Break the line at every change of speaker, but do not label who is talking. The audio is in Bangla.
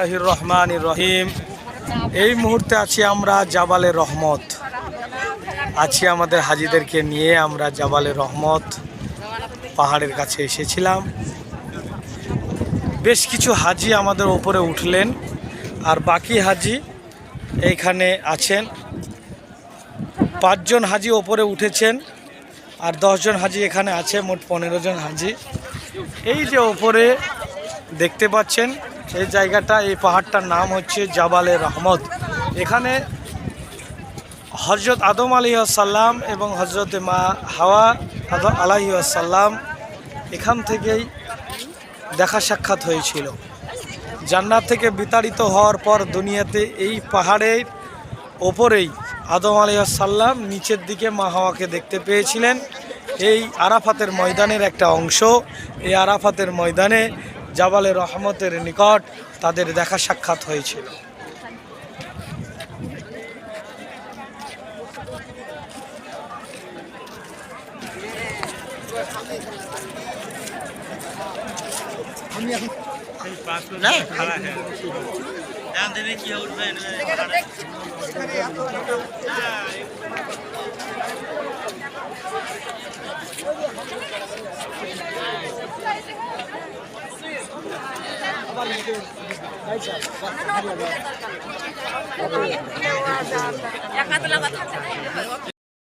বিসমিল্লাহির রহমানির রহিম। এই মুহূর্তে আছি আমরা জাবালে রহমত। আছি আমাদের হাজিদেরকে নিয়ে আমরা জাবালে রহমত পাহাড়ের কাছে এসেছিলাম। বেশ কিছু হাজি আমাদের ওপরে উঠলেন, আর বাকি হাজি এইখানে আছেন। 5 জন হাজি ওপরে উঠেছেন আর 10 জন হাজি এখানে আছে, মোট 15 জন হাজি। এই যে ওপরে দেখতে পাচ্ছেন এই জায়গাটা, এই পাহাড়টার নাম হচ্ছে জাবালে রহমত। এখানে হজরত আদম আলাইহিসসালাম এবং হজরত মা হাওয়া আলাইহিসসালাম এখান থেকেই দেখা সাক্ষাৎ হয়েছিল। জান্নাত থেকে বিতাড়িত হওয়ার পর দুনিয়াতে এই পাহাড়ের ওপরেই আদম আলাইহিসসালাম নিচের দিকে মা হাওয়াকে দেখতে পেয়েছিলেন। এই আরাফাতের ময়দানের একটা অংশ। এই আরাফাতের ময়দানে জাবালে রহমতের নিকট তাদের দেখা সাক্ষাৎ হয়েছিল।